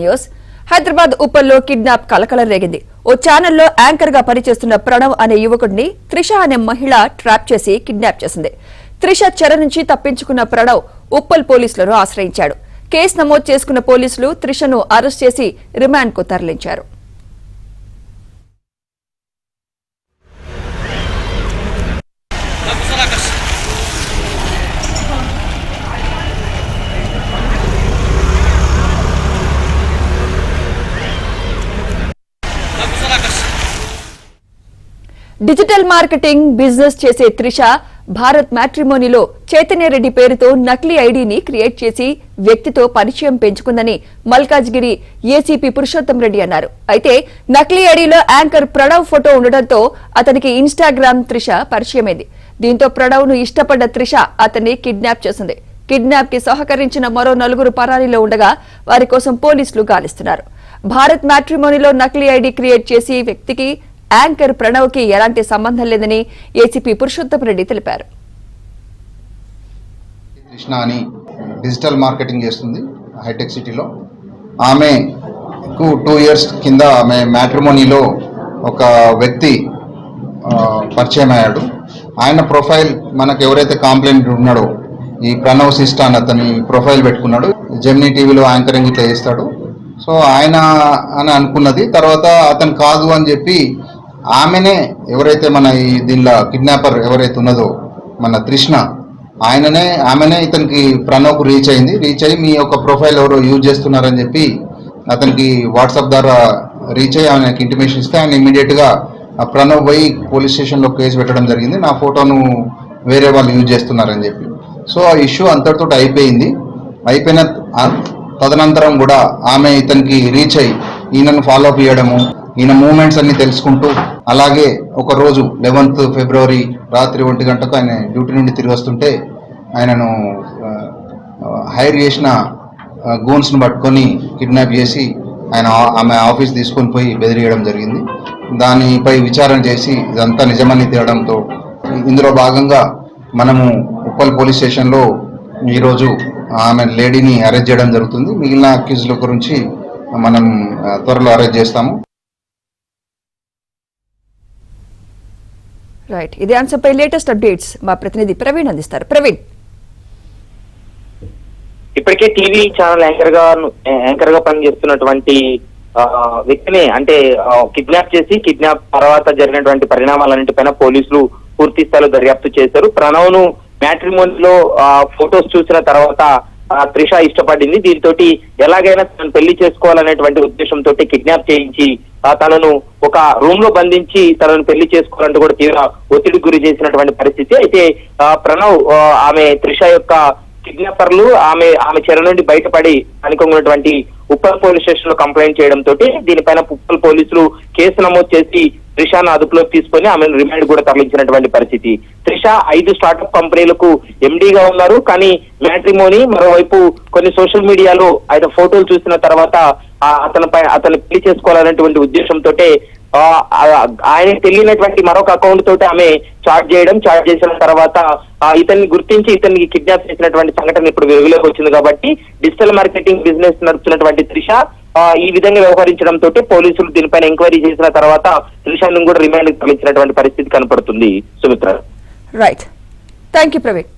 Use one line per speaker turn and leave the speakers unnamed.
News Hyderabad ఉప్పల్లో kidnap కలకలం రేగింది. ఓ ఛానల్లో యాంకర్ గా పనిచేస్తున్న ప్రణవ్ అనే యువకుడిని త్రిష అనే మహిళ ట్రాప్ చేసి కిడ్నాప్ చేసింది. త్రిష చెర నుంచి తప్పించుకున్న ప్రణవ్ ఉప్పల్ పోలీసులను ఆశ్రయించాడు. కేసు నమోదు చేసుకున్న పోలీసులు త్రిషను అరెస్ట్ చేసి రిమాండ్ కు తరలించారు. డిజిటల్ మార్కెటింగ్ బిజినెస్ చేసే త్రిష భారత్ మ్యాట్రిమోనీలో చైతన్యరెడ్డి పేరుతో నకిలీ ఐడీని క్రియేట్ చేసి వ్యక్తితో పరిచయం పెంచుకుందని మల్కాజ్గిరి ఏసీపీ పురుషోత్తం రెడ్డి అన్నారు. అయితే నకిలీ ఐడీలో యాంకర్ ప్రణవ్ ఫోటో ఉండడంతో అతనికి ఇన్స్టాగ్రామ్ త్రిష పరిచయమైంది. దీంతో ప్రణవ్ ను ఇష్టపడ్డ త్రిష అతన్ని కిడ్నాప్ చేసింది. కిడ్నాప్ కి సహకరించిన మరో 4 పరారీలో ఉండగా వారి కోసం పోలీసులు గాలిస్తున్నారు. భారత్ మ్యాట్రిమోనీలో నకిలీ ఐడీ క్రియేట్ చేసి వ్యక్తికి యాంకర్ ప్రణవ్ కి ఎలాంటి సంబంధం లేదని ఏసీపీ పురుషోత్తం రెడ్డి తెలిపారు.
కృష్ణ అని డిజిటల్ మార్కెటింగ్ చేస్తుంది హైటెక్ సిటీలో. ఆమెకు 2 years కింద ఆమె మ్యాట్రిమోనీలో ఒక వ్యక్తి పరిచయం అయ్యాడు. ఆయన ప్రొఫైల్ మనకు ఎవరైతే కాంప్లైంట్ ఉన్నాడో ఈ ప్రణవ్ సిస్టా అని అతని ప్రొఫైల్ పెట్టుకున్నాడు. జెమినీ టీవీలో యాంకరింగ్ ఇట్లా చేస్తాడు. సో ఆయన అని అనుకున్నది. తర్వాత అతను కాదు అని చెప్పి ఆమెనే ఎవరైతే మన ఈ దీనిలో కిడ్నాపర్ ఎవరైతే ఉన్నదో మన తృష్ణ ఆమెనే ఇతనికి ప్రణవ్కు రీచ్ అయ్యి మీ యొక్క ప్రొఫైల్ ఎవరో యూజ్ చేస్తున్నారని చెప్పి అతనికి వాట్సాప్ ద్వారా రీచ్ అయ్యి ఆయనకి ఇంటిమేషన్ ఇస్తే ఆయన ఇమ్మీడియట్గా ప్రణవ్ పోయి పోలీస్ స్టేషన్లో కేసు పెట్టడం జరిగింది. నా ఫోటోను వేరే వాళ్ళు యూజ్ చేస్తున్నారని చెప్పి. సో ఆ ఇష్యూ అంతటితో అయిపోయిన తదనంతరం కూడా ఆమె ఇతనికి రీచ్ అయ్యి ఈయనను ఫాలో అప్ చేయడము, ఈయన మూమెంట్స్ అన్ని తెలుసుకుంటూ, అలాగే ఒక రోజు 11th February రాత్రి 1 గంటకు ఆయన డ్యూటీ నుండి తిరిగి వస్తుంటే ఆయనను హైర్ చేసిన గూన్స్ను పట్టుకొని కిడ్నాప్ చేసి ఆమె ఆఫీస్ తీసుకొని పోయి బెదిరియడం జరిగింది. దానిపై విచారణ చేసి ఇదంతా నిజమని తేవడంతో ఇందులో భాగంగా మనము ఉప్పల్ పోలీస్ స్టేషన్లో ఈరోజు ఆమె లేడీని అరెస్ట్ చేయడం జరుగుతుంది. మిగిలిన అక్యూజ్ల గురించి మనం త్వరలో అరెస్ట్ చేస్తాము.
రైట్, ఇదే అంశంపై లేటెస్ట్ అప్డేట్స్ మా ప్రతినిధి ప్రవీణ్ అందిస్తారు. ప్రవీణ్,
ఇప్పటికే టీవీ ఛానల్ యాంకర్ గా పనిచేస్తున్నటువంటి వ్యక్తిని అంటే కిడ్నాప్ చేసి కిడ్నాప్ తర్వాత జరిగినటువంటి పరిణామాలన్నింటిపైన పోలీసులు పూర్తి స్థాయిలో దర్యాప్తు చేశారు. ప్రణవ్ ను మ్యాట్రిమోనీలో ఫొటోస్ చూసిన తర్వాత త్రిష ఇష్టపడింది. దీంతో ఎలాగైనా తనను పెళ్లి చేసుకోవాలనేటువంటి ఉద్దేశంతో కిడ్నాప్ చేయించి తనను ఒక రూమ్ లో బంధించి తనను పెళ్లి చేసుకోవాలంటూ కూడా తీవ్ర ఒత్తిడికి గురి చేసినటువంటి పరిస్థితి. అయితే ప్రణవ్ ఆమె త్రిష యొక్క కిడ్నాపర్లు ఆమె చెర నుండి బయటపడి అనుకున్నటువంటి ఉప్పల్ పోలీస్ స్టేషన్ లో కంప్లైంట్ చేయడంతో దీనిపైన ఉప్పల్ పోలీసులు కేసు నమోదు చేసి త్రిషను అదుపులోకి తీసుకొని ఆమెను రిమాండ్ కూడా తరలించినటువంటి పరిస్థితి. త్రిష 5 స్టార్టప్ కంపెనీలకు ఎండీగా ఉన్నారు. కానీ మ్యాట్రిమోనీ మరోవైపు కొన్ని సోషల్ మీడియాలో ఆయన ఫోటోలు చూసిన తర్వాత అతను పెళ్లి చేసుకోవాలనేటువంటి ఉద్దేశంతో ఆయనకు తెలియనటువంటి మరొక అకౌంట్ తోటి ఆమె చాట్ చేసిన తర్వాత ఇతన్ని గుర్తించి ఇతన్ని కిడ్నాప్ చేసినటువంటి సంఘటన ఇప్పుడు వెలుగులోకి వచ్చింది. కాబట్టి డిజిటల్ మార్కెటింగ్ బిజినెస్ నడుపుతున్నటువంటి త్రిష ఈ విధంగా వ్యవహరించడంతో పోలీసులు దీనిపైన ఎంక్వైరీ చేసిన తర్వాత త్రిషను కూడా రిమాండ్ తరలించినటువంటి పరిస్థితి కనపడుతుంది. Sumitra,
right, thank you Praveen.